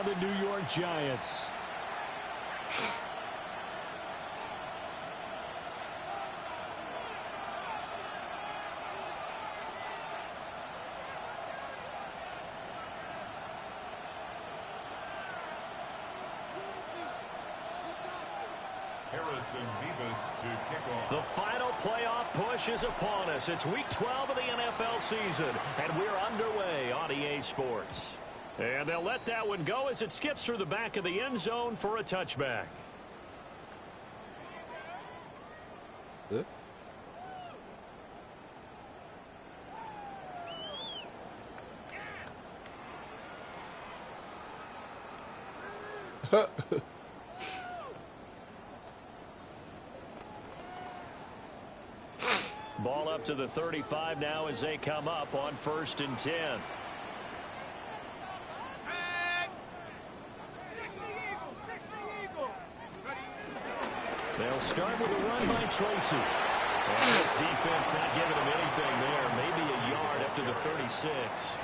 the New York Giants. The final playoff push is upon us. It's week 12 of the NFL season, and we're underway on EA Sports. And they'll let that one go as it skips through the back of the end zone for a touchback. Ball up to the 35 now as they come up on 1st and 10. They'll start with a run by Tracy. And this defense not giving him anything there. Maybe a yard up to the 36.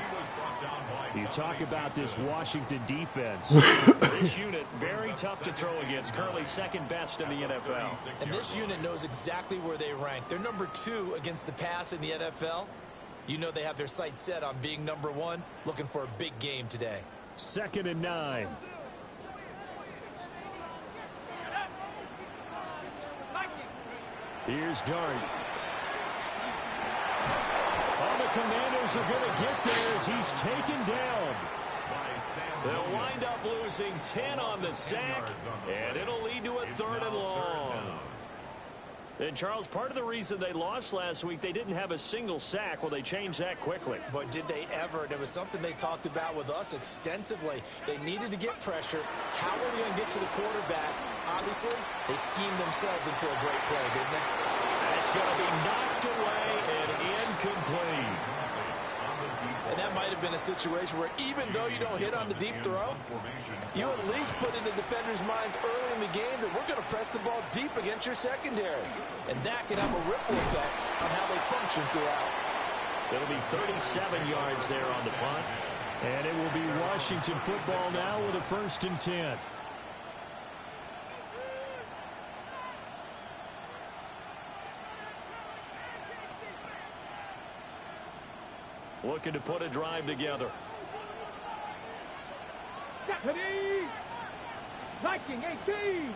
You talk about this Washington defense. This unit very tough to throw against. Currently second best in the NFL. And this unit knows exactly where they rank. They're number 2 against the pass in the NFL. You know they have their sights set on being number 1, looking for a big game today. 2nd and 9. Here's Dart. Oh, the Commanders are going to get there as he's taken down. They'll wind up losing 10 on the sack, and it'll lead to a 3rd and long. And, Charles, part of the reason they lost last week, they didn't have a single sack. Well, they changed that quickly. But did they ever? It was something they talked about with us extensively. They needed to get pressure. How are they going to get to the quarterback? Obviously, they schemed themselves into a great play, didn't they? It's going to be knocked away and incomplete. And that might have been a situation where even though you don't hit on the deep throw, you at least put in the defenders' minds early in the game that we're going to press the ball deep against your secondary. And that can have a ripple effect on how they function throughout. It'll be 37 yards there on the punt. And it will be Washington football now with a 1st and 10. Looking to put a drive together. Deputy! Viking 18!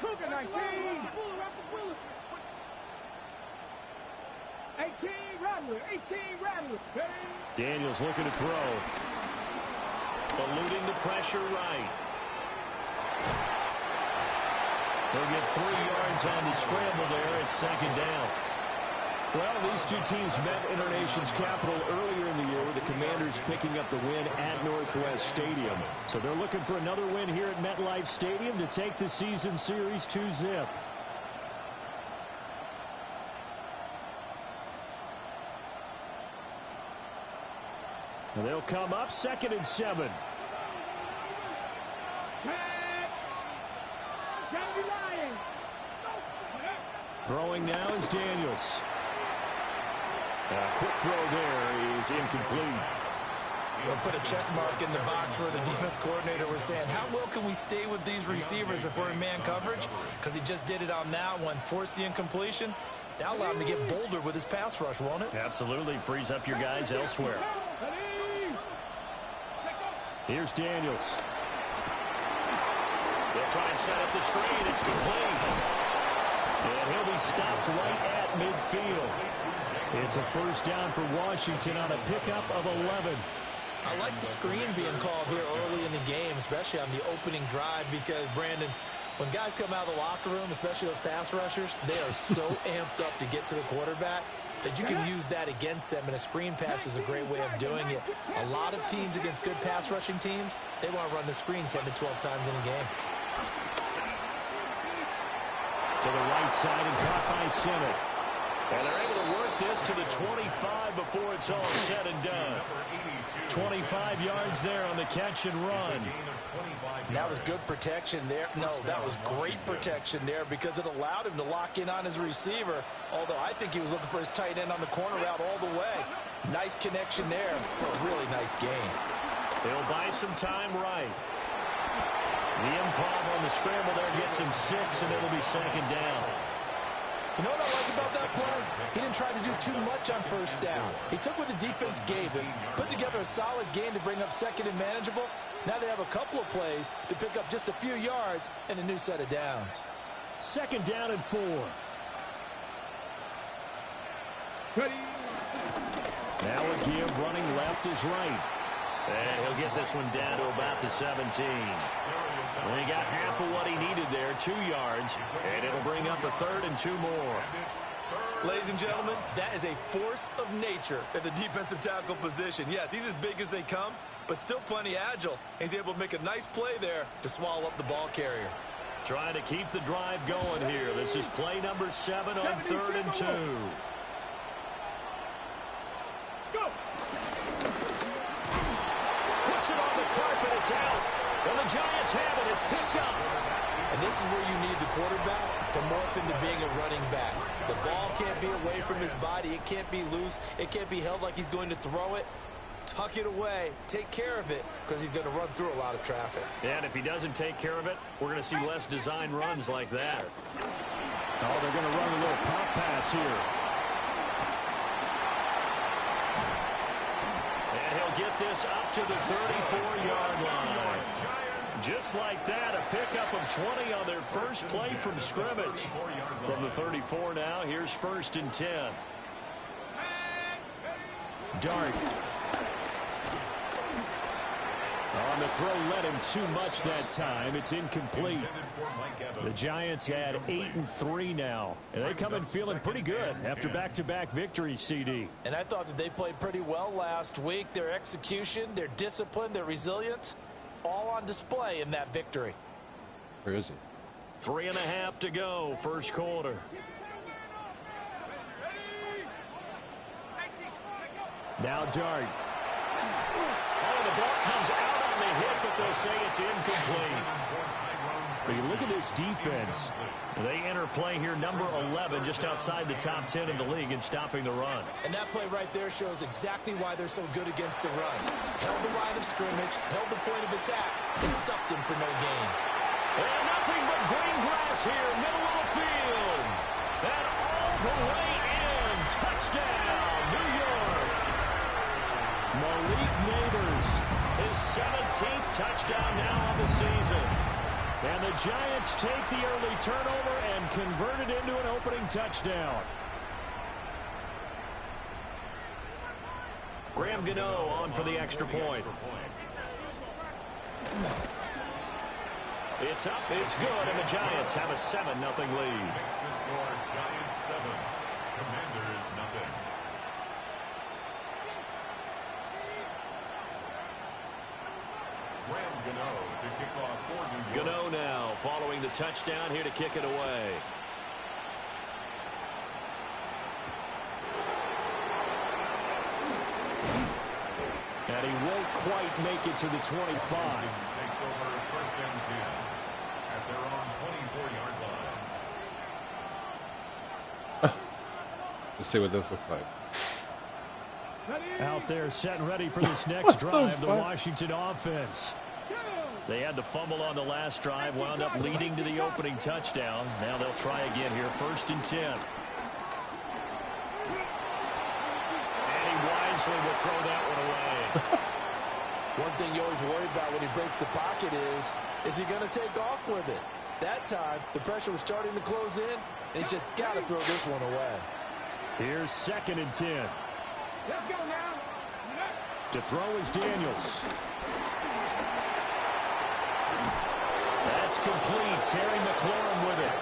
Cougar 19! 18 Rattler! 18 Rattler! Daniels looking to throw. Eluding the pressure right. They'll get 3 yards on the scramble there. It's 2nd down. Well, these two teams met in our nation's capital earlier in the year with the Commanders picking up the win at Northwest Stadium. So they're looking for another win here at MetLife Stadium to take the season series 2-zip. They'll come up 2nd and 7. Throwing now is Daniels. A quick throw there is incomplete. They'll put a check mark in the box where the defense coordinator was saying, how well can we stay with these receivers if we're in man coverage? Because he just did it on that one, forced the incompletion. That'll allow him to get bolder with his pass rush, won't it? Absolutely. Frees up your guys elsewhere. Here's Daniels. They'll try and set up the screen. It's complete. And he'll be stopped right at midfield. It's a 1st down for Washington on a pickup of 11. I like the screen being called here early in the game, especially on the opening drive, because, Brandon, when guys come out of the locker room, especially those pass rushers, they are so amped up to get to the quarterback that you can use that against them, and a screen pass is a great way of doing it. A lot of teams against good pass rushing teams, they want to run the screen 10 to 12 times in a game. To the right side and caught by Simmons. And they're able to work this to the 25 before it's all said and done. 25 yards there on the catch and run. And that was good protection there. No, that was great protection there because it allowed him to lock in on his receiver, although I think he was looking for his tight end on the corner route all the way. Nice connection there for a really nice gain. He'll buy some time right. The improv on the scramble there gets him 6, and it'll be second down. You know what I like about that play? He didn't try to do too much on first down. He took what the defense gave him, put together a solid game to bring up second and manageable. Now they have a couple of plays to pick up just a few yards and a new set of downs. Second down and 4. Ready. Now a give, running left is right. And he'll get this one down to about the 17. Well, he got half of what he needed there, 2 yards, and it'll bring up a 3rd and 2 more. Ladies and gentlemen, that is a force of nature at the defensive tackle position. Yes, he's as big as they come, but still plenty agile. He's able to make a nice play there to swallow up the ball carrier. Trying to keep the drive going here. This is play number 7 on 3rd and 2. Go. Puts it on the carpet. It's out. And the Giants have it. It's picked up. And this is where you need the quarterback to morph into being a running back. The ball can't be away from his body. It can't be loose. It can't be held like he's going to throw it. Tuck it away. Take care of it because he's going to run through a lot of traffic. And if he doesn't take care of it, we're going to see less design runs like that. Oh, they're going to run a little pop pass here. And he'll get this up to the 34-yard line. Just like that, a pickup of 20 on their first play from scrimmage. From the 34 now, here's 1st and 10. Dart. On the throw, led him too much that time. It's incomplete. The Giants at 8-3 now. And they come in feeling pretty good after back-to-back victories, CD. And I thought that they played pretty well last week. Their execution, their discipline, their resilience, all on display in that victory. Where is he? 3.5 to go, first quarter. Now Dart. Oh, the ball comes out on the hit, but they'll say it's incomplete. But you look at this defense. They enter play here, number 11, just outside the top 10 in the league in stopping the run. And that play right there shows exactly why they're so good against the run. Held the line of scrimmage, held the point of attack, and stuffed him for no gain. And nothing but green grass here, middle of the field. And all the way in. Touchdown, New York. Malik Neighbors. His 17th touchdown now on the season. And the Giants take the early turnover and convert it into an opening touchdown. Graham Gano on for the extra point. It's up, it's good, and the Giants have a 7-0 lead. Giants 7, Commanders 0. Graham Gano to kick off for New York. Gano now following the touchdown here to kick it away. And he won't quite make it to the 25. Takes over 1st and 10 at their own 24-yard line. Let's see what this looks like. Out there set and ready for this next drive, the Washington offense. They had the fumble on the last drive, wound up leading to the opening touchdown. Now they'll try again here, 1st and 10. And he wisely will throw that one away. One thing you always worry about when he breaks the pocket is he going to take off with it? That time, the pressure was starting to close in, and he's just got to throw this one away. Here's 2nd and 10. Let's go now. To throw is Daniels. That's complete. Terry McLaurin with it.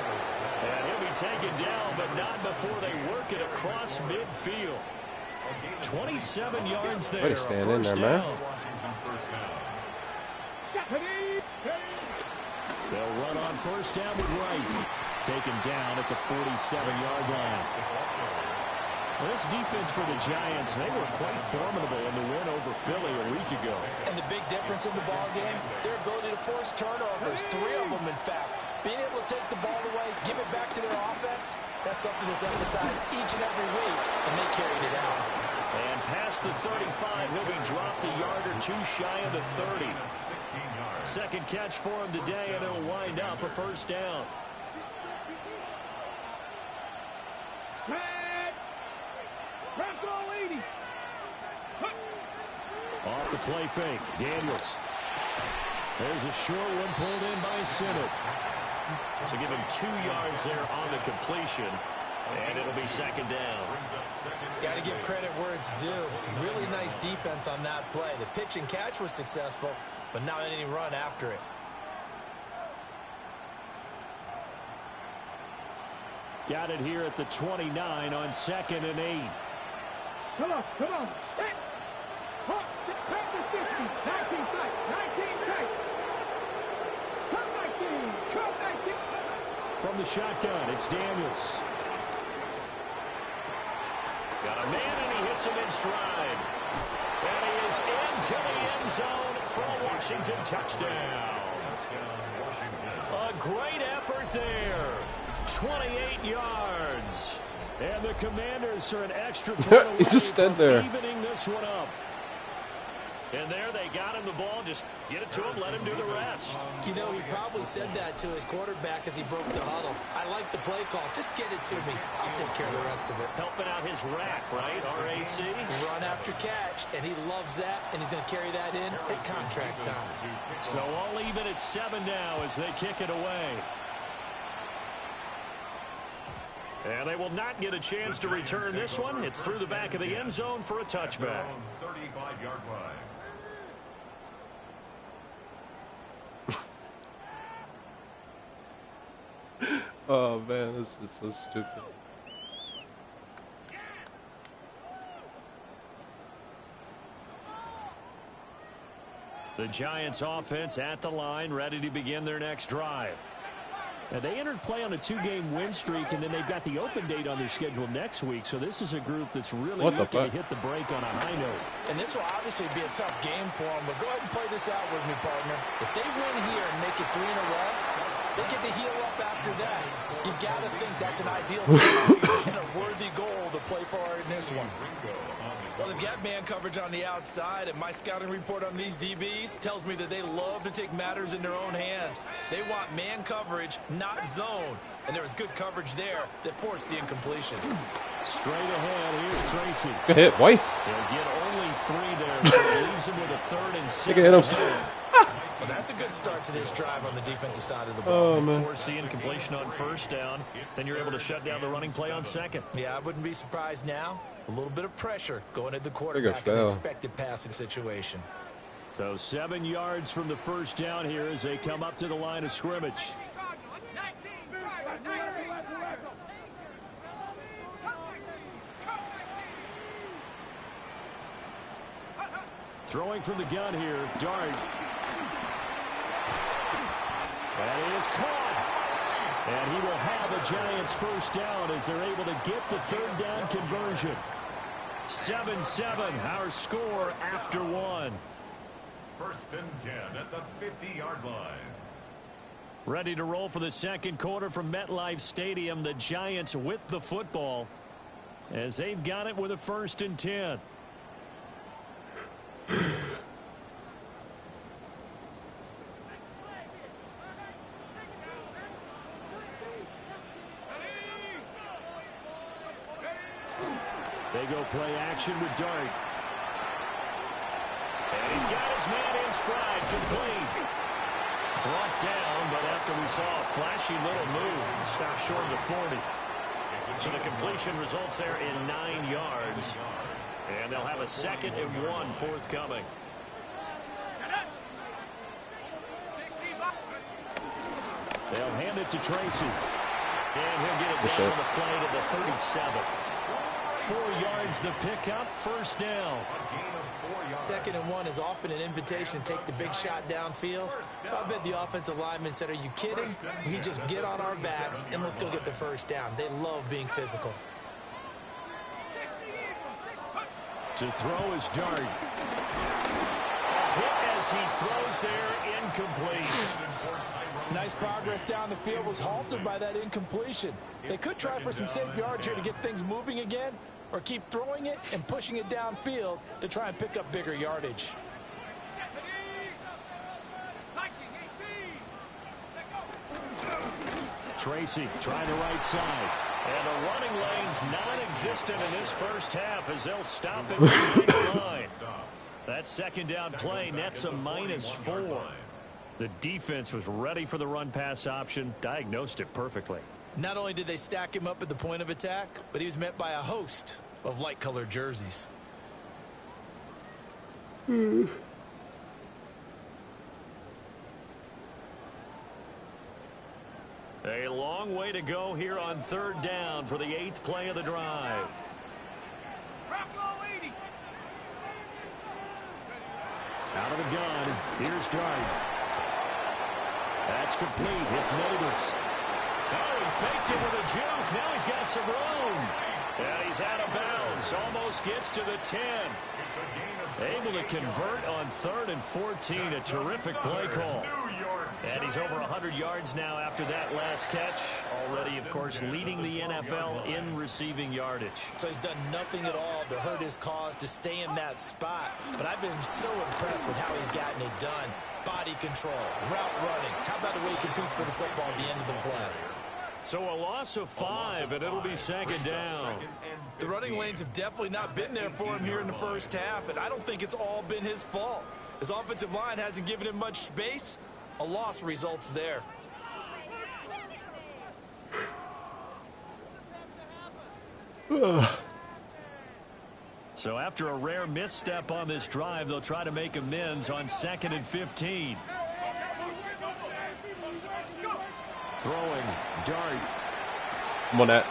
And he'll be taken down, but not before they work it across midfield. 27 yards there. Way to stand in there, man. They'll run on 1st down with Wright. Taken down at the 47-yard line. Well, this defense for the Giants, they were quite formidable in the win over Philly a week ago. And the big difference in the ball game, their ability to force turnovers, 3 of them, in fact. Being able to take the ball away, give it back to their offense, that's something that's emphasized each and every week, and they carried it out. And past the 35, he'll be dropped a yard or 2 shy of the 30. Second catch for him today, and it'll wind up a first down. Off the play fake, Daniels. There's a short one pulled in by Sinnott. So give him 2 yards there on the completion, and it'll be second down. Got to give credit where it's due. Really nice defense on that play. The pitch and catch was successful, but not any run after it. Got it here at the 29 on 2nd and 8. Come on, come on. Back to 60. 19 tight. 19 tight. Come 19. Come 19. From the shotgun, it's Daniels. Got a man, and he hits him in stride. And he is into the end zone for a Washington touchdown. A great effort there. 28 yards. And the Commanders are an extra point away He just stood there. evening this one up. And there they got him the ball. Just get it to him, let him do the rest. You know, he probably said that to his quarterback as he broke the huddle. I like the play call. Just get it to me. I'll take care of the rest of it. Helping out his rack, right? RAC. Run after catch, and he loves that, and he's going to carry that in at contract time. So all even at 7 now as they kick it away. And they will not get a chance to return this one. It's through the back of the end zone for a touchback. 35-yard line. Oh man, this is so stupid. The Giants offense at the line, ready to begin their next drive. Now, they entered play on a 2-game win streak, and then they've got the open date on their schedule next week. So this is a group that's really looking to hit the break on a high note. And this will obviously be a tough game for them, but go ahead and play this out with me, partner. If they win here and make it 3 in a row, they get to heal up after that. You've got to think that's an ideal scenario and a worthy goal to play for in this one. Well, they've got man coverage on the outside, and my scouting report on these DBs tells me that they love to take matters in their own hands. They want man coverage, not zone. And there was good coverage there that forced the incompletion. Straight ahead, here's Tracy. Good hit, boy. He'll get only 3 there, so it leaves him with a 3rd and 7. Look at him. Well, that's a good start to this drive on the defensive side of the ball. Oh, man. Force the incompletion on first down. Then you're able to shut down the running play on second. Yeah, I wouldn't be surprised now. A little bit of pressure going at the quarterback in an expected passing situation. So 7 yards from the first down here as they come up to the line of scrimmage. Throwing from the gun here, Dart. That is caught. And he will have a Giants first down as they're able to get the 3rd down conversion. 7-7, our score after 1. 1st and 10 at the 50-yard line. Ready to roll for the second quarter from MetLife Stadium. The Giants with the football as they've got it with a 1st and 10. They go play action with Dart. And he's got his man in stride, complete. Brought down, but after we saw a flashy little move, stopped short of the 40. So the completion results there in 9 yards. And they'll have a 2nd and 1 forthcoming. They'll hand it to Tracy. And he'll get it down on the play to the 37. 4 yards the pickup, first down. 2nd and 1 is often an invitation to take the big shot downfield. I bet the offensive lineman said, are you kidding? We just get on our backs and let's go get the first down. They love being physical. To throw his dart. Hit as he throws there, incomplete. Nice progress down the field, was halted by that incompletion. They could try for some safe yards here to get things moving again, or keep throwing it and pushing it downfield to try and pick up bigger yardage. Tracy trying the right side. And the running lane's non-existent in this first half as they'll stop it with the line. That second down play nets a -4. The defense was ready for the run-pass option, diagnosed it perfectly. Not only did they stack him up at the point of attack, but he was met by a host of light-colored jerseys. A long way to go here on third down for the 8th play of the drive. Out of the gun. Here's Dart. That's complete. It's Neighbors. Oh, he faked it with a juke. Now he's got some room. And he's out of bounds. Almost gets to the 10. Able to convert on 3rd and 14. A terrific play call. And he's over 100 yards now after that last catch. Already, of course, leading the NFL in receiving yardage. So he's done nothing at all to hurt his cause to stay in that spot. But I've been so impressed with how he's gotten it done. Body control, route running. How about the way he competes for the football at the end of the play? So a loss of 5, and it'll be second down. The running lanes have definitely not been there for him here in the first half, and I don't think it's all been his fault. His offensive line hasn't given him much space. A loss results there. So after a rare misstep on this drive, they'll try to make amends on 2nd and 15. Throwing, Dart. Come on, that.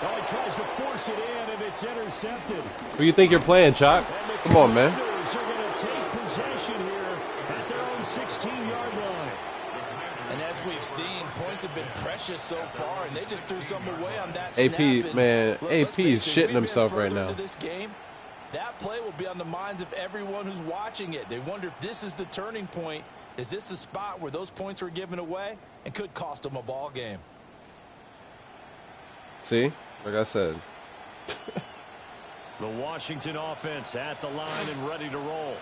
Oh, he tries to force it in, and it's intercepted. Who you think you're playing, Chok? Come on, man. They're going to take possession here at their own 16-yard line. And as we've seen, points have been precious so far, and they just threw some away on that AP, snap. man, AP is shitting himself right now. This game, that play will be on the minds of everyone who's watching it. They wonder if this is the turning point. Is this the spot where those points were given away and could cost them a ball game? See, like I said. The Washington offense at the line and ready to roll.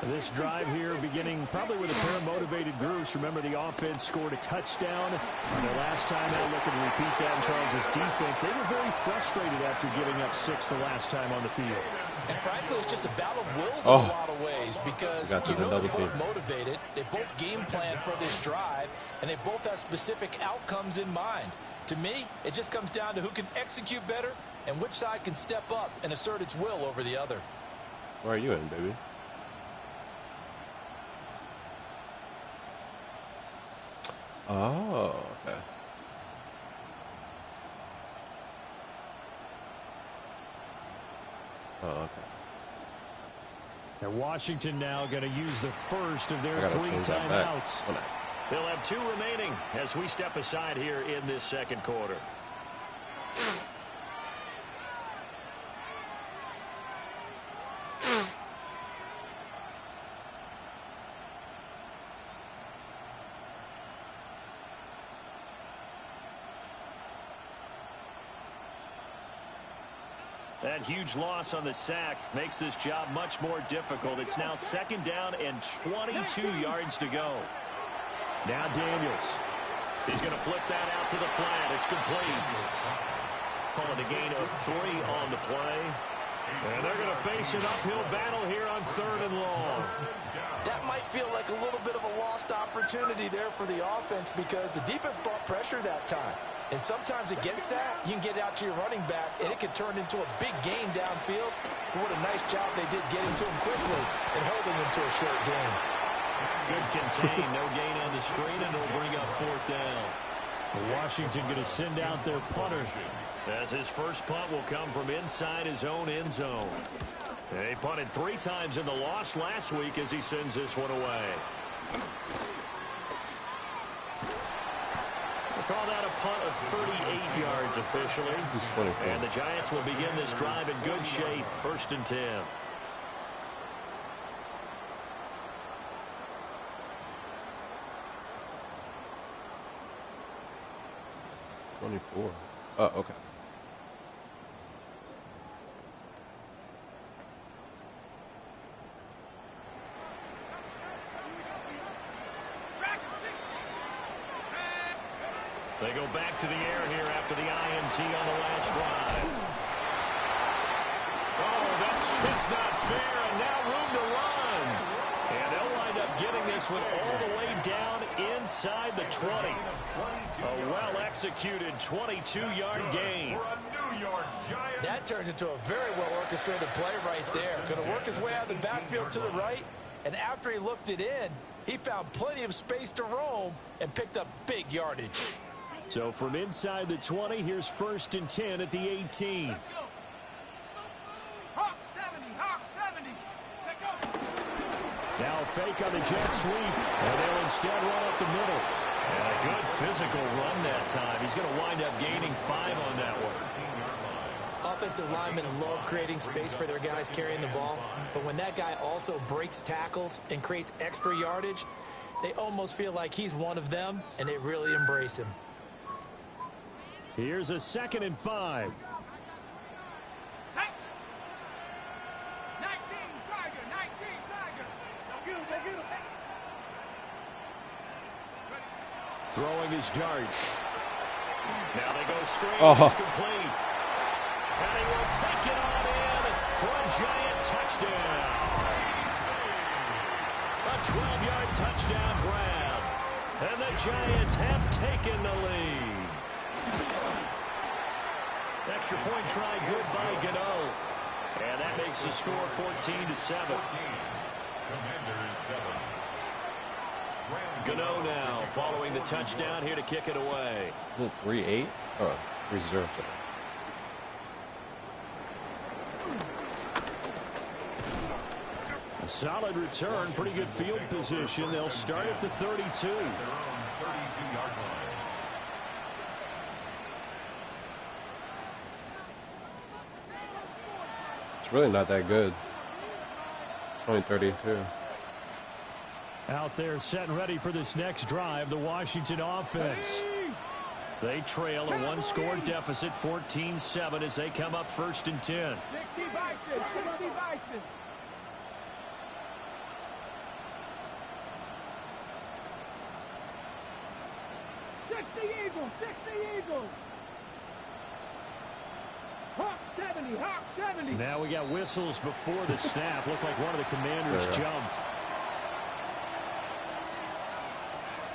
This drive here beginning probably with a pair of motivated groups. Remember, the offense scored a touchdown on their last time out. Looking to repeat that in Charles' defense. They were very frustrated after giving up 6 the last time on the field. And frankly, it's just a battle of wills in a lot of ways because they're both motivated. They both game plan for this drive, and they both have specific outcomes in mind. To me, it just comes down to who can execute better and which side can step up and assert its will over the other. Where are you in, baby? Oh, okay. Oh, okay. And Washington now going to use the first of their 3 timeouts. They'll have 2 remaining as we step aside here in this second quarter. That huge loss on the sack makes this job much more difficult. It's now 2nd down and 22 yards to go. Now Daniels. He's going to flip that out to the flat. It's complete. Calling a gain of 3 on the play. And they're going to face an uphill battle here on 3rd and long. That might feel like a little bit of a lost opportunity there for the offense because the defense brought pressure that time. And sometimes against that, you can get out to your running back, and it can turn into a big gain downfield. But what a nice job they did getting to him quickly and holding him to a short gain. Good contain, no gain on the screen, and it'll bring up 4th down. Washington going to send out their punter, as his first punt will come from inside his own end zone. He punted 3 times in the loss last week as he sends this one away. call that a punt of 38 yards officially. And the Giants will begin this drive in good shape. 1st and 10. 24. Oh, okay. They go back to the air here after the INT on the last drive. Oh, that's just not fair, and now room to run. And they'll wind up getting this one all the way down inside the 20. A well-executed 22-yard gain. That turned into a very well-orchestrated play right there. Going to work his way out of the backfield to the right, and after he looked it in, he found plenty of space to roam and picked up big yardage. So from inside the 20, here's 1st and 10 at the 18. Hawk 70, Hawk 70. Now a fake on the jet sweep, and they'll instead run up the middle. And a good physical run that time. He's going to wind up gaining 5 on that one. Offensive linemen love creating space for their guys carrying the ball, but when that guy also breaks tackles and creates extra yardage, they almost feel like he's one of them, and they really embrace him. Here's a 2nd and 5. 19, Tiger, 19, Tiger. Throwing his dart. Now they go straight. Oh. It's complete. And he will take it on in for a Giant touchdown. A 12-yard touchdown grab. And the Giants have taken the lead. Extra point try good by Gano. And that makes the score 14-7. Gano now following the touchdown here to kick it away. 3-8? Oh, 3-0. A solid return, pretty good field position. They'll start at the 32. It's really not that good. Only 32. Out there set and ready for this next drive, the Washington offense. They trail a one-score deficit, 14-7, as they come up 1st and 10. 60 Bison, 60 Bison. Eagles, 60 Eagles. Hawk 70, Hawk 70. Now we got whistles before the snap. Looked like one of the Commanders jumped.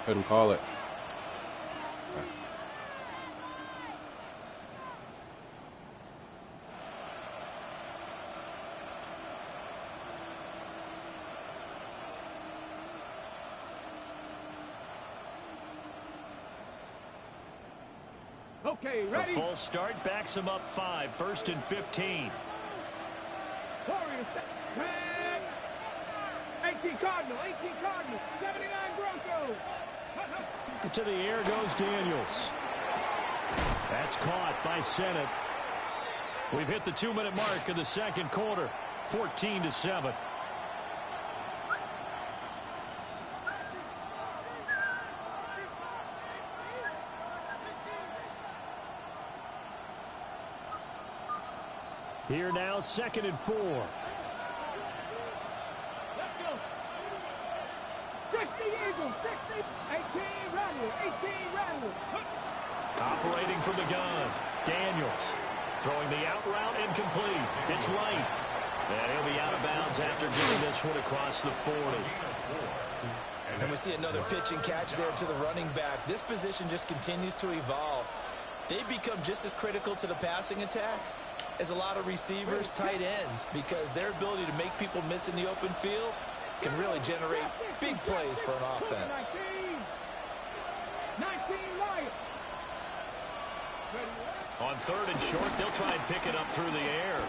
Couldn't call it. Okay, ready? A full start backs him up 5, 1st and 15. Warriors, 18 Cardinal, 79 Broncos. To the air goes Daniels. That's caught by Sennett. We've hit the 2-minute mark of the 2nd quarter, 14-7. Here now, 2nd and 4. Let's go. 60 Eagles, 60, 18 Randall, 18 Randall. Operating from the gun, Daniels. Throwing the out route incomplete. It's right. And he'll be out of bounds after getting this one across the 40. And we see another pitch and catch there to the running back. This position just continues to evolve. They become just as critical to the passing attack as a lot of receivers, tight ends, because their ability to make people miss in the open field can really generate big plays for an offense. 19 Lions. On 3rd and short, they'll try and pick it up through the air.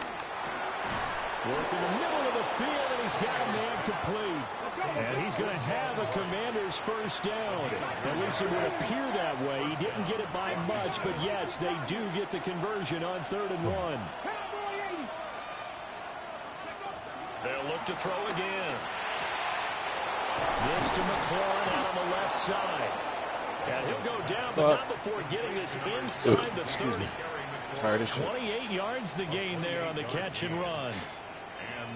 Work in the middle of the field, and he's got a man complete. And he's going to have a Commander's first down. At least it would appear that way. He didn't get it by much, but yes, they do get the conversion on 3rd and 1. They'll look to throw again. This to McLaurin out on the left side. And he'll go down, but not before getting this inside the 30. 28 yards the gain there on the catch and run.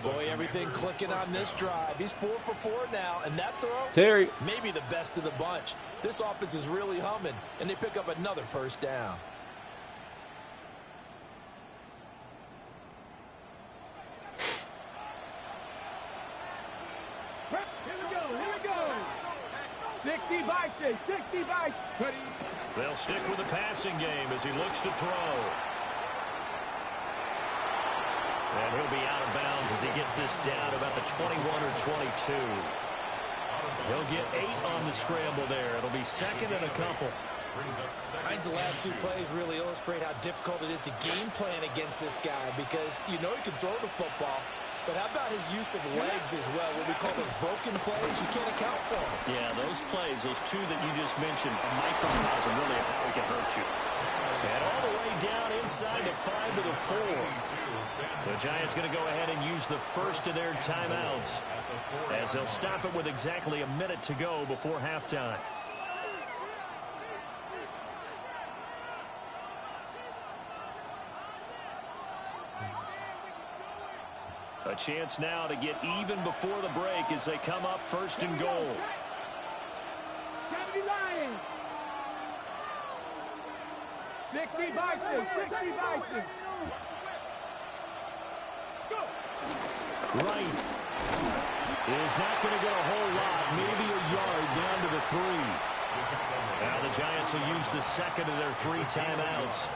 Boy, everything clicking on this drive. He's 4 for 4 now, and that throw, Terry, maybe the best of the bunch. This offense is really humming, and they pick up another first down. Here we go. 60 by 6, 60 by 6. They'll stick with the passing game as he looks to throw. And he'll be out of bounds as he gets this down about the 21 or 22. He'll get 8 on the scramble there. It'll be 2nd and a couple. I think the last 2 plays really illustrate how difficult it is to game plan against this guy, because you know he can throw the football, but how about his use of legs as well, what we call those broken plays? You can't account for them. Yeah, those plays, those 2 that you just mentioned, a microcosm really of how he can hurt you. And all the way down inside the 5 to the 4. The Giants going to go ahead and use the first of their timeouts as they'll stop it with exactly a minute to go before halftime. A chance now to get even before the break as they come up 1st and goal. 70 Lions. 60 by 6, 60 by 6. Right is not going to get a whole lot, maybe a yard down to the 3. Now the Giants will use the 2nd of their 3 timeouts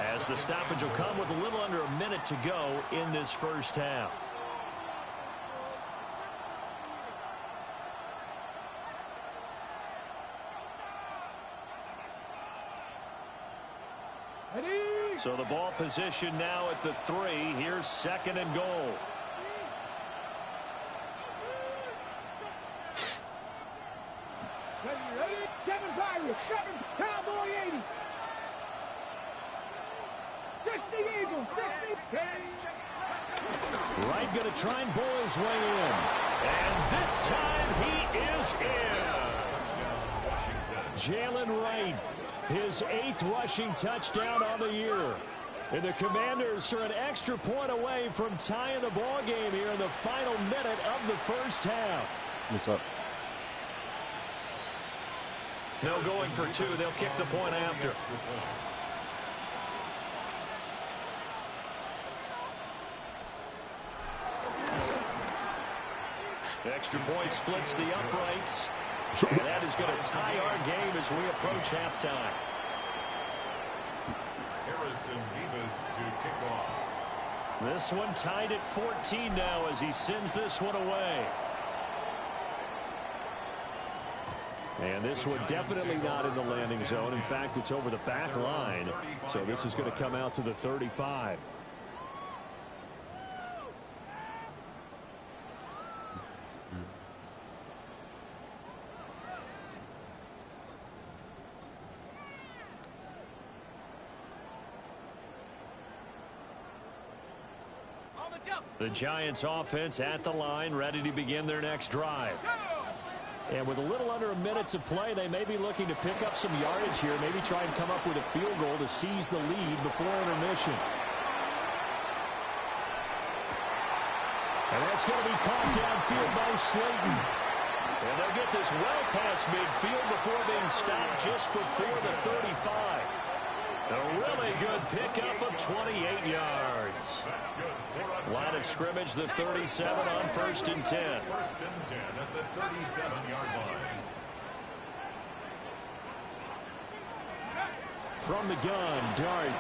as the stoppage will come with a little under a minute to go in this first half. So the ball position now at the 3. Here's 2nd and goal. Ready? 7 Pirates, 7 Cowboy 80. 60 Eagles, 60. Wright going to try and bowl his way in. And this time he is in. Jalen Wright, his 8th rushing touchdown on the year. And the Commanders are an extra point away from tying the ball game here in the final minute of the first half. what's up? No going for 2. They'll kick the point after. Extra point splits the uprights. And that is going to tie our game as we approach halftime. This one tied at 14 now as he sends this one away. And this one definitely not in the landing zone. In fact, it's over the back line. So this is going to come out to the 35. The Giants offense at the line, ready to begin their next drive. And with a little under a minute to play, they may be looking to pick up some yardage here, maybe try and come up with a field goal to seize the lead before intermission. And that's going to be caught downfield by Slayton. And they'll get this well past midfield before being stopped just before the 35. A really good pickup of 28 yards. Line of scrimmage, the 37 on 1st and 10. 1st and 10 at the 37-yard line. From the gun, Dart.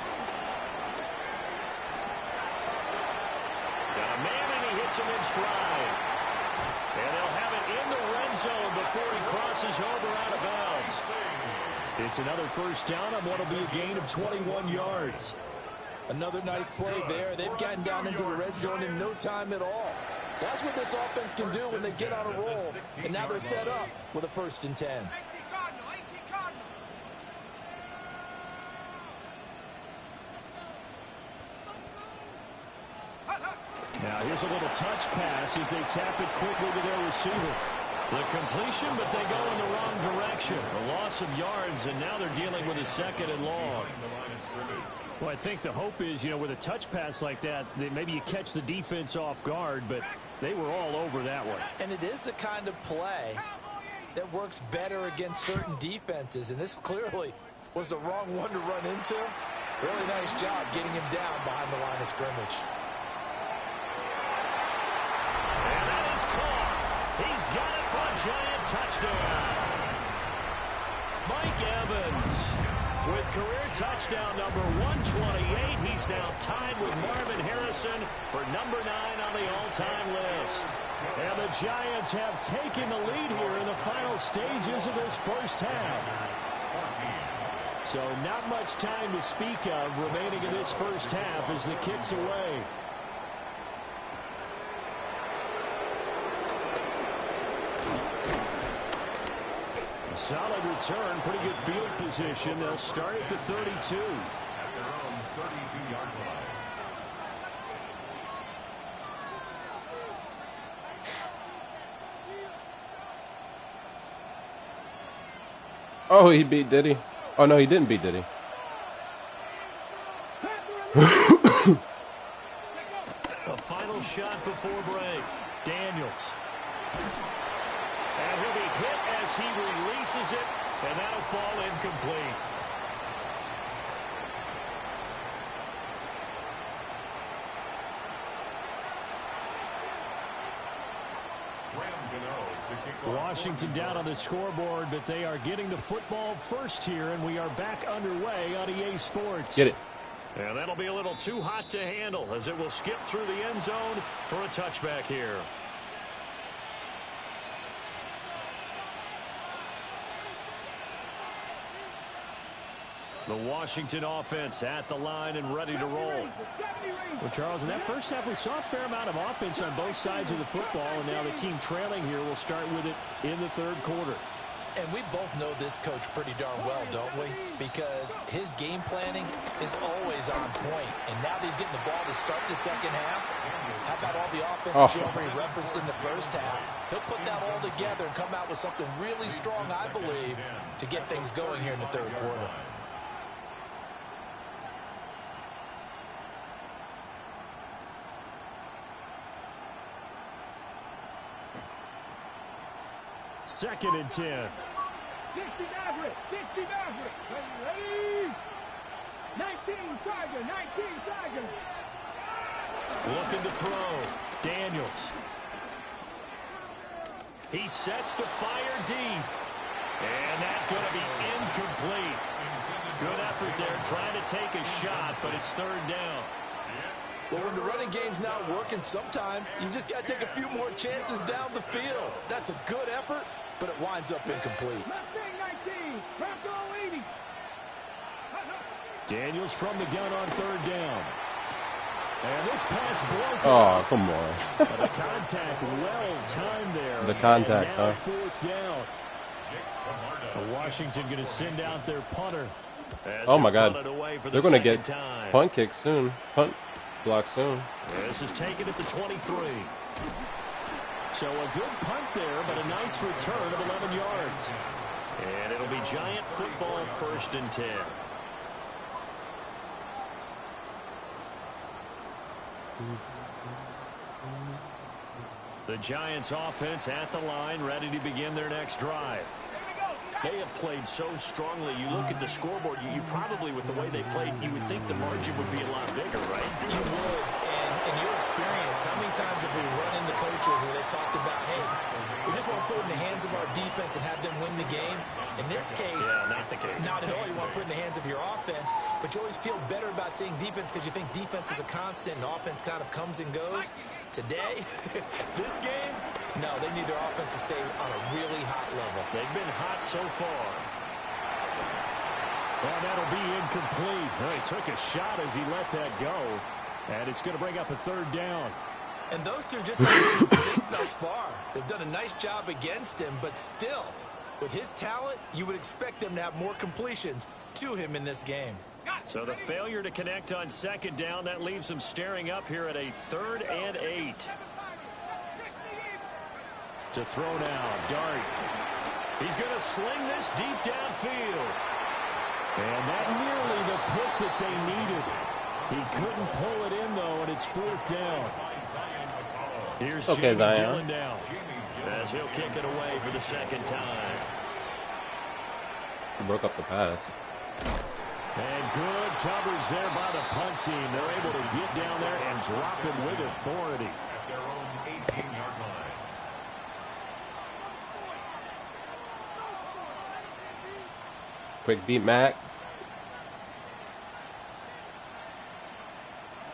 Got a man and he hits him in stride. And they'll have it in the red zone before he crosses over out of bounds. It's another first down on what will be a gain of 21 yards. Another nice play there. They've gotten down into the red zone in no time at all. That's what this offense can do when they get on a roll. And now they're set up with a 1st and 10. Now here's a little touch pass as they tap it quickly to their receiver. The completion, but they go in the wrong direction. A loss of yards, and now they're dealing with a 2nd and long. Well, I think the hope is, with a touch pass like that maybe you catch the defense off guard, but they were all over that one. And it is the kind of play that works better against certain defenses, and this clearly was the wrong one to run into. Really nice job getting him down behind the line of scrimmage. And that is caught. He's got it for a giant touchdown. Mike Evans with career touchdown number 128. He's now tied with Marvin Harrison for number 9 on the all-time list. And the Giants have taken the lead here in the final stages of this first half. So not much time to speak of remaining in this first half as the kick's away. A solid return, pretty good field position. They'll start at the 32. At their own 32-yard line. Oh, he beat Diddy. Oh, no, he didn't beat Diddy. A final shot before break. Daniels. And he'll be hit as he releases it, and that'll fall incomplete. Washington down on the scoreboard, but they are getting the football first here, and we are back underway on EA Sports. Get it. And that'll be a little too hot to handle as it will skip through the end zone for a touchback here. The Washington offense at the line and ready to roll. Well, Charles, in that first half, we saw a fair amount of offense on both sides of the football, and now the team trailing here will start with it in the third quarter. And we both know this coach pretty darn well, don't we? Because his game planning is always on point. And now that he's getting the ball to start the second half, how about all the offense Jeremy referenced in the first half? He'll put that all together and come out with something really strong, I believe, to get things going here in the third quarter. Second and 10. 60 Maverick, 60 Maverick. Ready? 19 Tiger, 19 Tiger. Looking to throw. Daniels. He sets to fire deep. And that's going to be incomplete. Good effort there trying to take a shot, but it's third down. But when the running game's not working, sometimes you just got to take a few more chances down the field. That's a good effort, but it winds up incomplete. Mustang 19, Bronco 80. Daniels from the gun on third down. And this pass broke. Oh, come on. The contact well timed there. The contact, and now huh? fourth down. Washington going to send out their punter. Oh, my God. They're going to get time. punt kick soon. Punt block soon. This is taken at the 23. So a good punt there, but a nice return of 11 yards. And it'll be Giant football, 1st and 10. The Giants offense at the line, ready to begin their next drive. They have played so strongly. You look at the scoreboard, you probably, with the way they played, you would think the margin would be a lot bigger, right? You would. And in your experience, how many times have we run into coaches where they've talked about, hey, we just want to put it in the hands of our defense and have them win the game? In this case, not the case. Not at all. You want to put it in the hands of your offense, but you always feel better about seeing defense because you think defense is a constant and offense kind of comes and goes. Today, this game, no, they need their offense to stay on a really hot level. They've been hot so far. And that'll be incomplete. Well, he took a shot as he let that go. And it's going to bring up a third down. And those two just haven't been sync thus far. They've done a nice job against him, but still, with his talent, you would expect them to have more completions to him in this game. So the failure to connect on second down, that leaves them staring up here at a 3rd and 8. To throw now, Dart. He's going to sling this deep downfield. And that nearly the pick that they needed. He couldn't pull it in, though, and it's 4th down. Here's okay, Jamie Zion. Gillen down as he'll kick it away for the 2nd time. He broke up the pass. And good coverage there by the punt team. They're able to get down there and drop him with authority. At their own 18-yard line. Quick beat, Mac.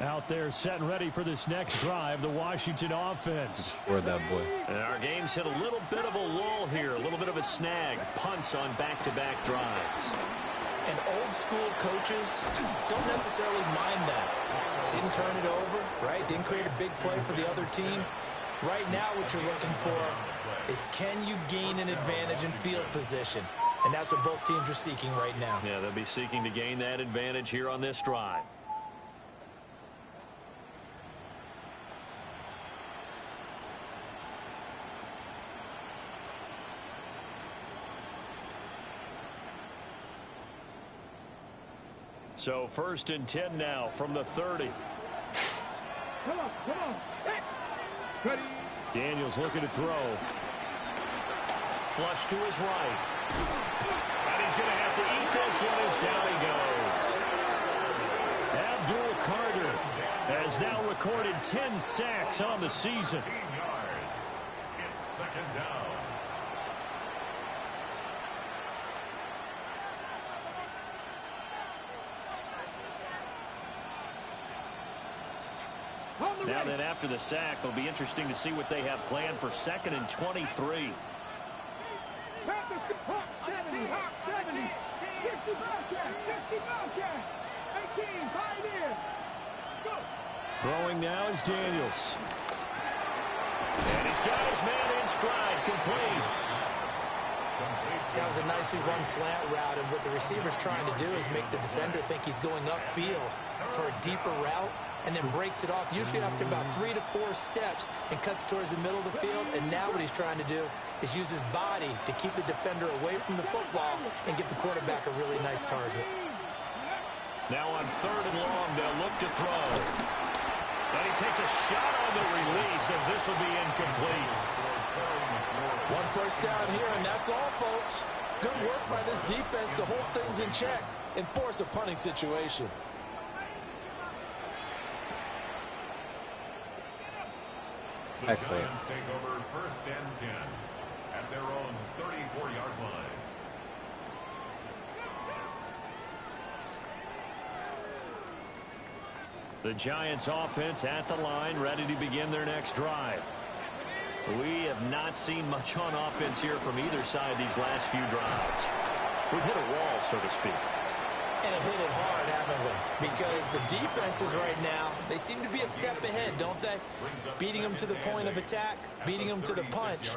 Out there set and ready for this next drive, the Washington offense. Scored that boy. And our game's hit a little bit of a lull here, a little bit of a snag. Punts on back-to-back drives. And old school coaches don't necessarily mind that. Didn't turn it over, right? Didn't create a big play for the other team. Right now what you're looking for is, can you gain an advantage in field position? And that's what both teams are seeking right now. Yeah, they'll be seeking to gain that advantage here on this drive. So 1st and 10 now from the 30. Come on. Hey. Ready. Daniels looking to throw. Flush to his right. And he's going to have to eat this one as down he goes. Abdul Carter has now recorded 10 sacks on the season. 15 yards. It's 2nd down. Now then, after the sack, it'll be interesting to see what they have planned for 2nd and 23. 70, Hawk 70, 60 Bobcat, 18, 5 in. Go. Throwing now is Daniels. And he's got his man in stride, complete. That was a nicely run slant route, and what the receiver's trying to do is make the defender think he's going upfield for a deeper route, and then breaks it off, usually after about 3 to 4 steps, and cuts towards the middle of the field. And now what he's trying to do is use his body to keep the defender away from the football and give the quarterback a really nice target. Now on 3rd and long, they'll look to throw. And he takes a shot on the release as this will be incomplete. 1 first down here, and that's all, folks. Good work by this defense to hold things in check and force a punting situation. The Excellent. Giants take over 1st and 10 at their own 34-yard line. The Giants offense at the line, ready to begin their next drive. We have not seen much on offense here from either side these last few drives. We've hit a wall, so to speak. And have hit it hard, haven't we? Because the defenses right now, they seem to be a step ahead, don't they? Beating them to the point of attack, beating them to the punch.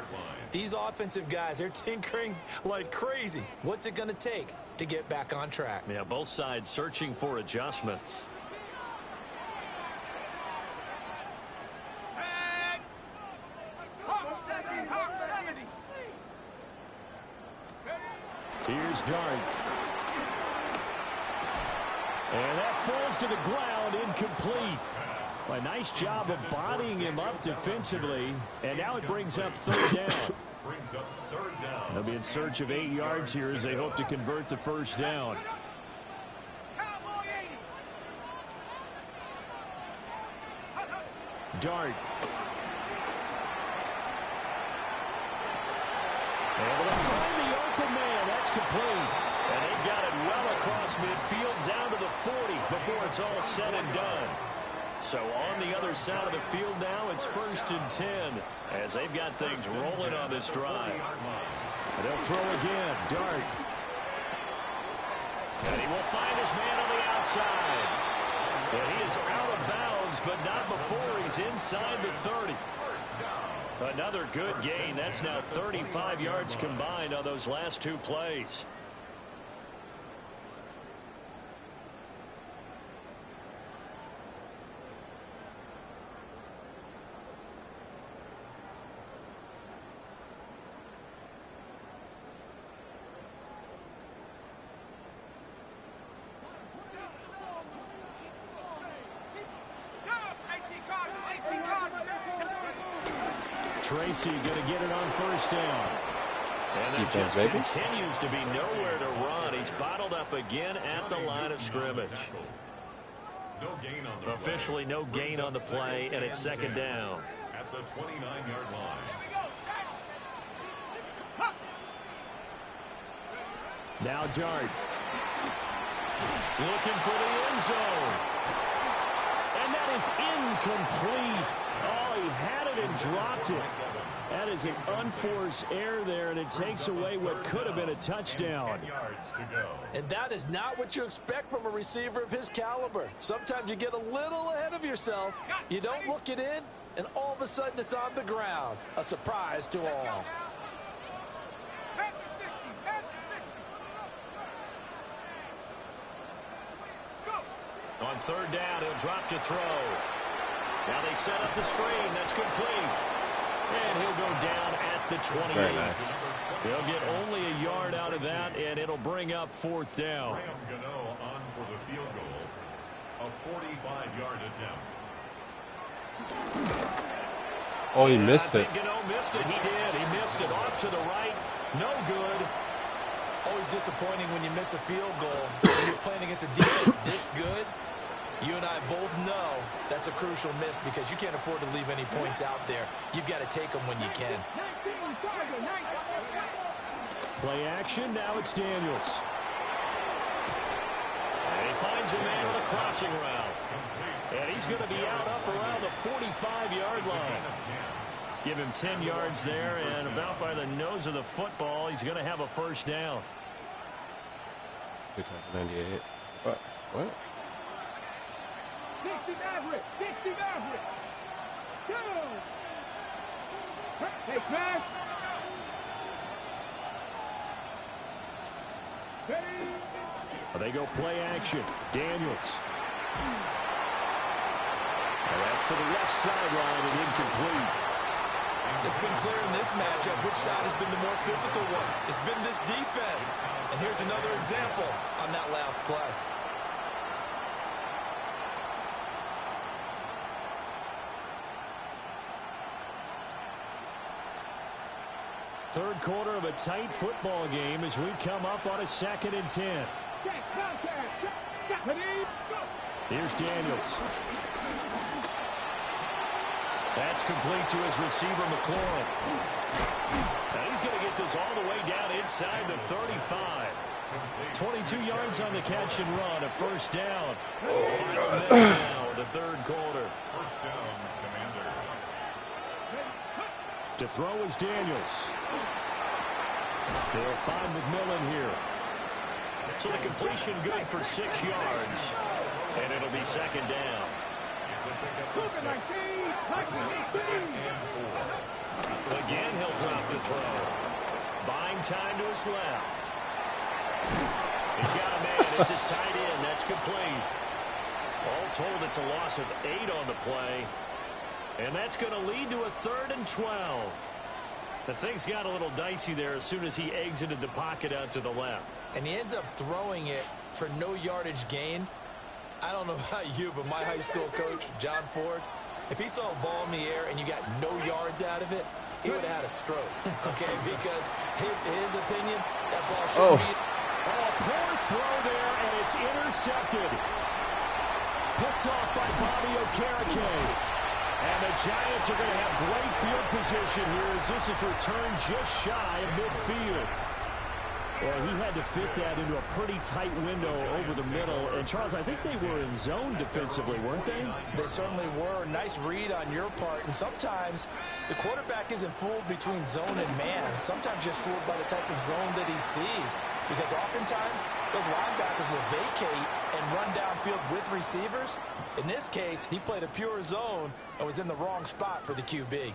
These offensive guys, they're tinkering like crazy. What's it going to take to get back on track? Yeah, both sides searching for adjustments. Here's Dart. And that falls to the ground, incomplete. A nice job of bodying him up defensively. And now it brings up 3rd down. They'll be in search of 8 yards here as they hope to convert the 1st down. Dart. Able to find the open man. That's complete. And they've got it well across midfield down to the 40 before it's all said and done. So on the other side of the field now, it's 1st and 10 as they've got things rolling on this drive. And they'll throw again. Dart. And he will find his man on the outside. And he is out of bounds but not before he's inside the 30. Another good gain. That's now 35 yards combined on those last two plays. Tracy going to get it on first down. And there just continues to be nowhere to run. He's bottled up again at the line of scrimmage. Officially no gain on the play, and it's second down. At the 29-yard line. Now Dart. Looking for the end zone. And that is incomplete. Oh, he had it and dropped it. That is an unforced error there, and it takes away what could have been a touchdown. And that is not what you expect from a receiver of his caliber. Sometimes you get a little ahead of yourself. You don't look it in, and all of a sudden it's on the ground. A surprise to all. On third down, he'll drop to throw. Now they set up the screen. That's complete. And he'll go down at the 28. Nice. They'll get only a yard out of that, and it'll bring up fourth down. On for the field goal. A 45-yard attempt. Oh, he missed it. Gano missed it. He did. He missed it off to the right. No good. Always disappointing when you miss a field goal. When you're playing against a defense this good, you and I both know that's a crucial miss because you can't afford to leave any points out there. You've got to take them when you can. Play action. Now it's Daniels. And he finds a man on a crossing route. And he's going to be out up around the 45-yard line. Give him 10 yards there, and about by the nose of the football, he's going to have a first down. 98. What? 60 Maverick! 60 Maverick! Go! Hey, Crash! They go play action. Daniels. And that's to the left sideline and incomplete. It's been clear in this matchup which side has been the more physical one. It's been this defense. And here's another example on that last play. Third quarter of a tight football game as we come up on a 2nd and 10. Here's Daniels. That's complete to his receiver, McLaurin. Now he's going to get this all the way down inside the 35. 22 yards on the catch and run, a first down. Final minute now in the third quarter. First down, Commanders. To throw is Daniels. They'll find McMillan here. So the completion good for 6 yards. And it'll be second down. It's a pickup of 6. Again, he'll drop the throw. Buying time to his left. He's got a man. It's his tight end. That's complete. All told, it's a loss of 8 on the play. And that's going to lead to a 3rd and 12. The things got a little dicey there as soon as he exited the pocket out to the left. And he ends up throwing it for no yardage gained. I don't know about you, but my high school coach, John Ford, if he saw a ball in the air and you got no yards out of it, he would have had a stroke, okay? Because his opinion, that ball should be... Oh, poor throw there, and it's intercepted. Picked off by Bobby Okereke. And the Giants are going to have great field position here as this is returned just shy of midfield. Well, he had to fit that into a pretty tight window over the middle. And, Charles, I think they were in zone defensively, weren't they? They certainly were. Nice read on your part. And sometimes The quarterback isn't fooled between zone and man. Sometimes just fooled by the type of zone that he sees. Because oftentimes, those linebackers will vacate and run downfield with receivers. In this case, he played a pure zone and was in the wrong spot for the QB.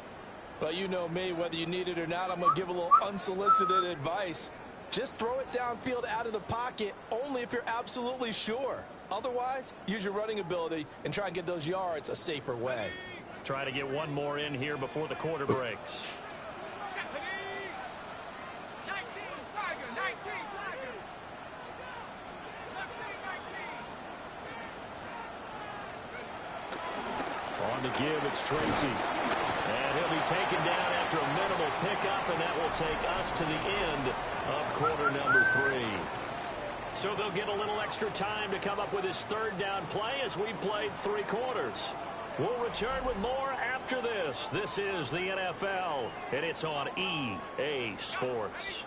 Well, you know me, whether you need it or not, I'm going to give a little unsolicited advice. Just throw it downfield out of the pocket only if you're absolutely sure. Otherwise, use your running ability and try and get those yards a safer way. Try to get one more in here before the quarter breaks. 19, Tiger, 19, Tiger. Left wing, 19. On the give, it's Tracy. And he'll be taken down after a minimal pickup, and that will take us to the end of quarter number 3. So they'll get a little extra time to come up with his third down play as we played 3 quarters. We'll return with more after this. This is the NFL, and it's on EA Sports.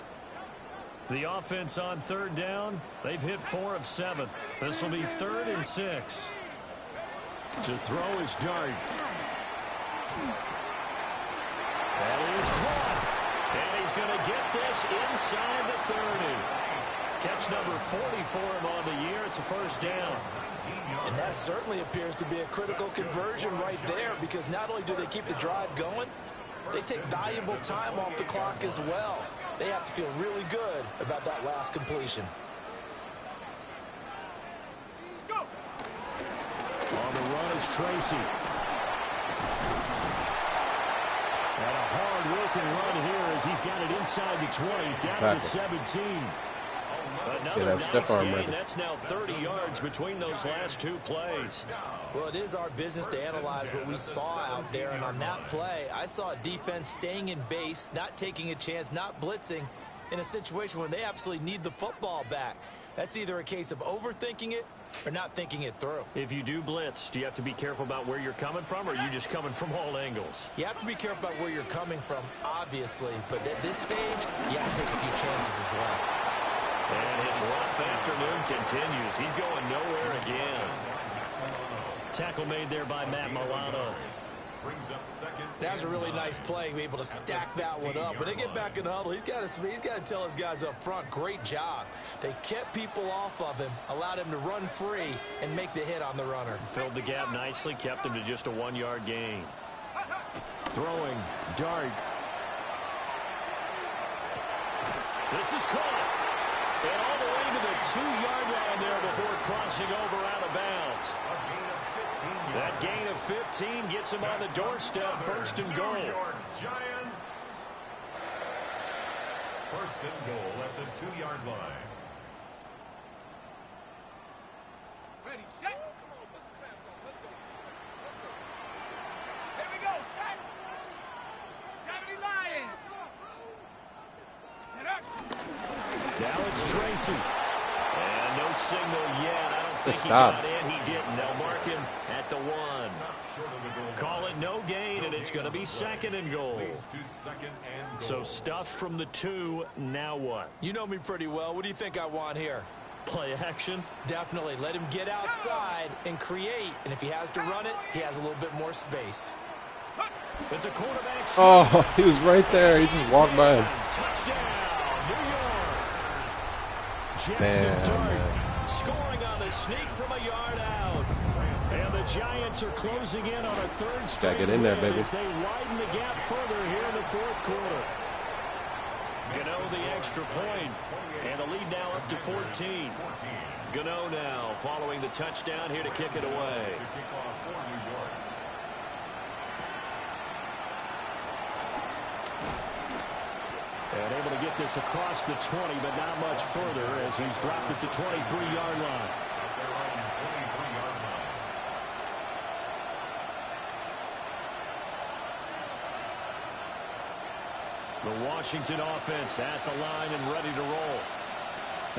The offense on third down, they've hit 4 of 7. This will be 3rd and 6. To throw is Dart. That is caught. And he's going to get this inside the 30. Catch number 40 for him on the year. It's a first down. And that certainly appears to be a critical conversion right there, because not only do they keep the drive going, they take valuable time off the clock as well. They have to feel really good about that last completion. On the run is Tracy. And a hard-working run here as he's got it inside the 20, down to the 17. Another stiff nice arm gain. ready. That's now 30 yards between those last 2 plays. Well, it is our business to analyze what we saw out there. And on that play, I saw a defense staying in base, not taking a chance, not blitzing in a situation when they absolutely need the football back. That's either a case of overthinking it or not thinking it through. If you do blitz, do you have to be careful about where you're coming from, or are you just coming from all angles? You have to be careful about where you're coming from, obviously. But at this stage, you have to take a few chances as well. And his rough afternoon continues. He's going nowhere again. Tackle made there by Matt Milano. That was a really nice play, able to stack that one up. When they get back in the huddle, he's got to tell his guys up front, great job. They kept people off of him, allowed him to run free, and make the hit on the runner. Filled the gap nicely, kept him to just a 1-yard gain. Throwing, Dart. This is caught. And all the way to the 2-yard line there before crossing over out of bounds. That gain of 15 gets him on the doorstep, 1st and goal. Giants. 1st and goal at the 2-yard line. Ready, set. Let's go. Here we go, set. 70 Lions. Get up. Now it's Tracy. And no signal yet. I don't think he stop. got in. He didn't. They'll mark him at the 1. Call it no gain, and it's going to be 2nd and goal. So stuffed from the 2. Now what? You know me pretty well. What do you think I want here? Play action? Definitely. Let him get outside and create. And if he has to run it, he has a little bit more space. It's a quarterback. Oh, he was right there. He just walked by him. Touchdown, New York. Damn, Dart scoring on the sneak from a yard out. And the Giants are closing in on a 3rd straight Gotta get in there, win baby. as they widen the gap further here in the 4th quarter. Gano the extra point, and the lead now up to 14. Gano now following the touchdown here to kick it away. And able to get this across the 20, but not much further as he's dropped at the 23-yard line. The Washington offense at the line and ready to roll.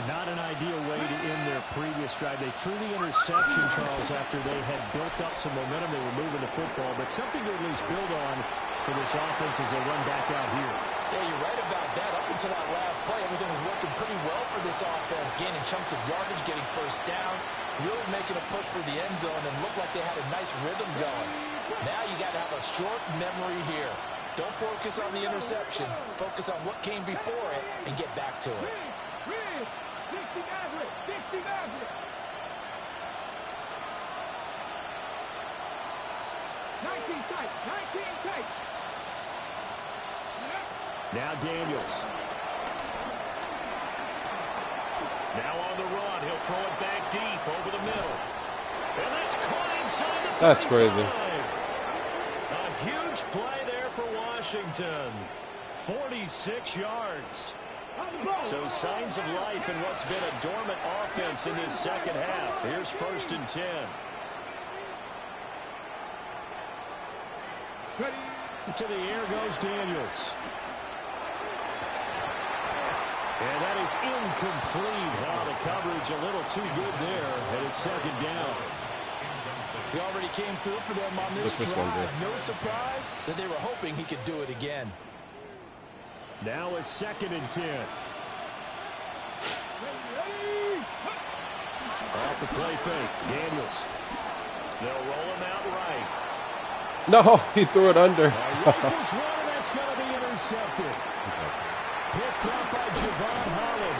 Not an ideal way to end their previous drive. They threw the interception, Charles, after they had built up some momentum. They were moving the football, but something to at least build on for this offense as they run back out here. Yeah, you're right about that. Up until that last play, everything was working pretty well for this offense, gaining chunks of yardage, getting first downs, really making a push for the end zone, and looked like they had a nice rhythm going. Now you got to have a short memory here. Don't focus on the interception. Focus on what came before it and get back to it. 19 tight, 19 tight. Now Daniels. Now on the run. He'll throw it back deep over the middle. And that's caught inside the 35. That's crazy. A huge play there for Washington. 46 yards. So signs of life in what's been a dormant offense in this second half. Here's 1st and 10. To the air goes Daniels. And that is incomplete. Wow, the coverage a little too good there. And it's 2nd down. He already came through for them on this drive. No surprise that they were hoping he could do it again. Now a 2nd and 10. Off the play fake. Daniels. They'll roll him out right. No, he threw it under. Rifles one, and that's going to be intercepted. Picked up by Javon Holland.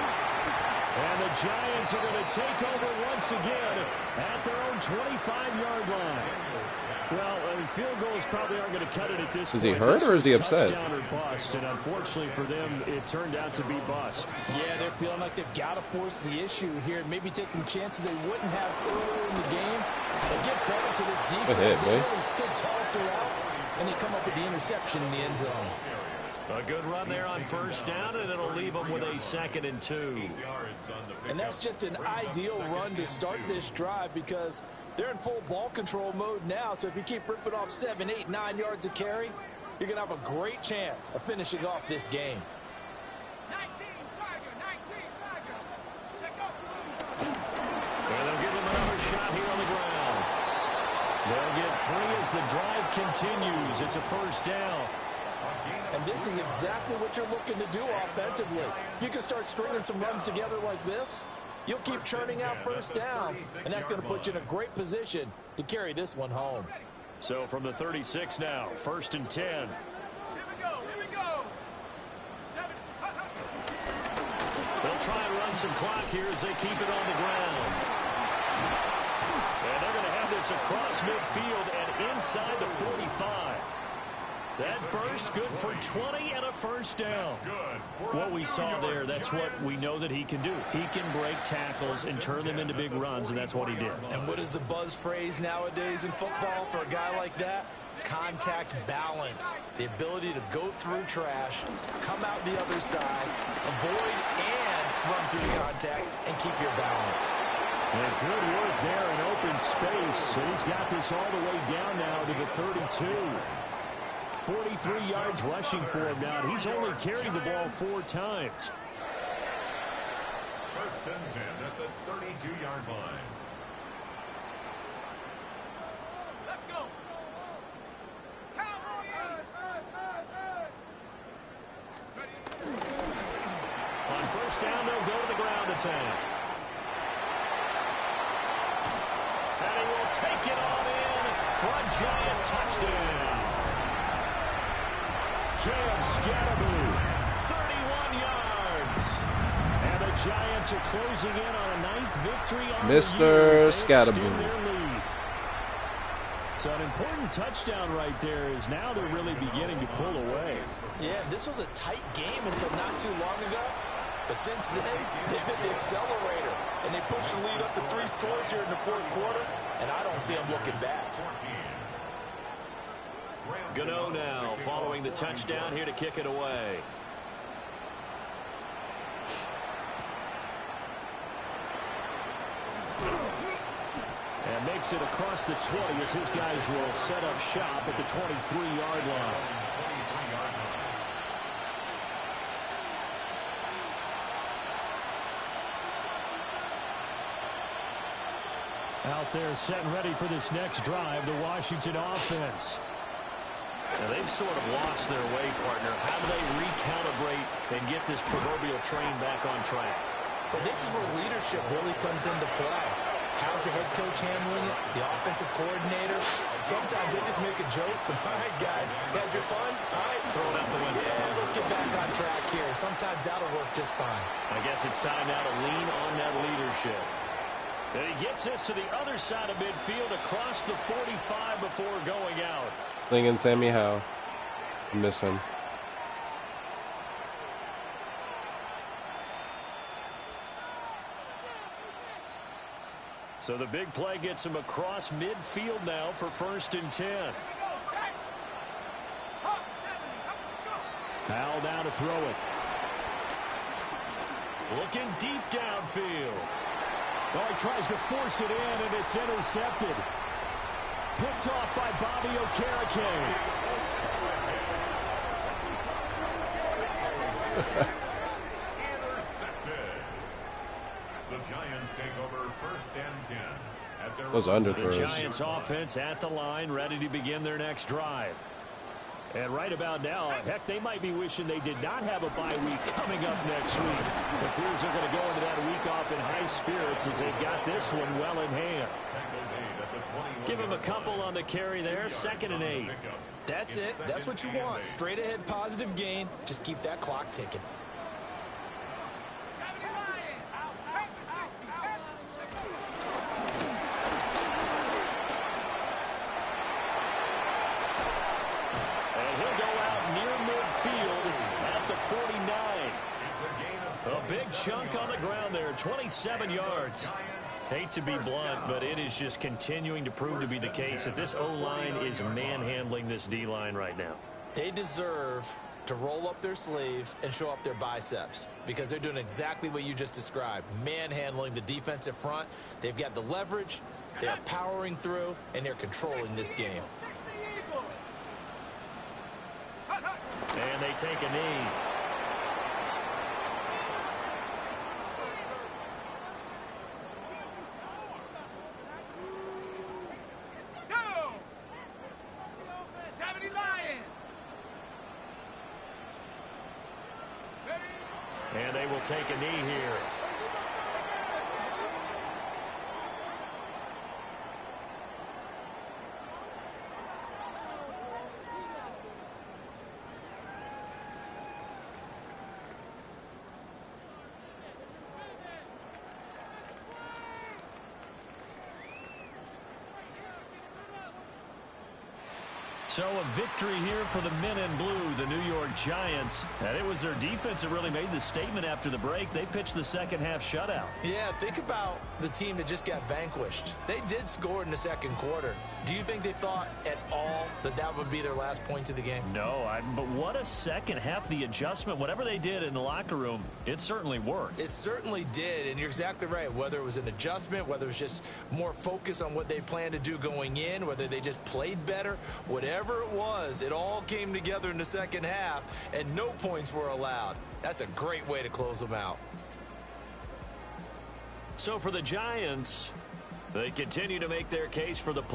And the Giants are going to take over once again at their own 25-yard line. Well, field goals probably aren't going to cut it at this point. Is he hurt or is he upset? Touchdown or bust, and unfortunately for them, it turned out to be bust. Yeah, they're feeling like they've got to force the issue here. Maybe take some chances they wouldn't have earlier in the game. But give credit to this defense. They really stood tall throughout, and they come up with the interception in the end zone. A good run there on 1st down, and it'll leave them with a 2nd and 2. And that's just an ideal run to start this drive because they're in full ball control mode now. So if you keep ripping off 7, 8, 9 yards of carry, you're going to have a great chance of finishing off this game. 19 Tiger, 19 Tiger. Check up. And they'll give him another shot here on the ground. They'll get 3 as the drive continues. It's a 1st down. And this is exactly what you're looking to do offensively. You can start stringing some runs together like this. You'll keep churning out 1st downs, and that's going to put you in a great position to carry this one home. So from the 36 now, 1st and 10. Here we go, here we go. 7. They'll try and run some clock here as they keep it on the ground. And they're going to have this across midfield and inside the 45. That burst good for 20 and a 1st down. What we saw there, that's what we know that he can do. He can break tackles and turn them into big runs, and that's what he did. And what is the buzz phrase nowadays in football for a guy like that? Contact balance. The ability to go through trash, come out the other side, avoid and run through contact, and keep your balance. And good work there in open space. And he's got this all the way down now to the 32. 43 yards rushing for him now. He's only carried the ball 4 times. 1st and 10 at the 32-yard line. Let's go. On 1st down, they'll go to the ground attack. And he will take it on in for a Giant touchdown. Scatterboo, 31 yards. And the Giants are closing in on a 9th victory on Mr. Scatterboo. So an important touchdown right there is now they're really beginning to pull away. Yeah, this was a tight game until not too long ago. But since then, they've hit the accelerator. And they pushed the lead up to 3 scores here in the 4th quarter. And I don't see them looking back. Gano now following the touchdown here to kick it away. And makes it across the 20 as his guys will set up shop at the 23-yard line. Out there set and ready for this next drive, the Washington offense. Now they've sort of lost their way, partner. How do they recalibrate and get this proverbial train back on track? But this is where leadership really comes into play. How's the head coach handling it? The offensive coordinator? Sometimes they just make a joke. All right, guys, had your fun? All right, throw it out the window. Yeah, let's get back on track here. And sometimes that'll work just fine. I guess it's time now to lean on that leadership. And he gets us to the other side of midfield across the 45 before going out. Slinging Sammy Howe. Miss him. So the big play gets him across midfield now for 1st and 10. Powell now to throw it. Looking deep downfield. Oh, he tries to force it in, and it's intercepted. Picked off by Bobby Okereke. Intercepted. The Giants take over 1st and 10. At their Those own underthrows. The Giants offense at the line, ready to begin their next drive. And right about now, heck, they might be wishing they did not have a bye week coming up next week. It appears they're going to go into that week off in high spirits as they've got this one well in hand. Give him a couple on the carry there, 2nd and 8. That's it. That's what you want. Straight ahead positive gain. Just keep that clock ticking. And he'll go out near midfield at the 49. A big chunk on the ground there, 27 yards. Hate to be blunt, but it is just continuing to prove to be the case that this O-line is manhandling this D-line right now. They deserve to roll up their sleeves and show up their biceps because they're doing exactly what you just described, manhandling the defensive front. They've got the leverage, they're powering through, and they're controlling this game. And they take a knee. And they will take a knee here. So a victory here for the men in blue, the New York Giants. And it was their defense that really made the statement after the break. They pitched the second half shutout. Yeah, think about the team that just got vanquished. They did score in the second quarter. Do you think they thought at all that that would be their last points of the game? No, but what a second half. The adjustment, whatever they did in the locker room, it certainly worked. It certainly did, and you're exactly right. Whether it was an adjustment, whether it was just more focus on what they planned to do going in, whether they just played better, whatever it was, it all came together in the second half, and no points were allowed. That's a great way to close them out. So for the Giants, they continue to make their case for the play.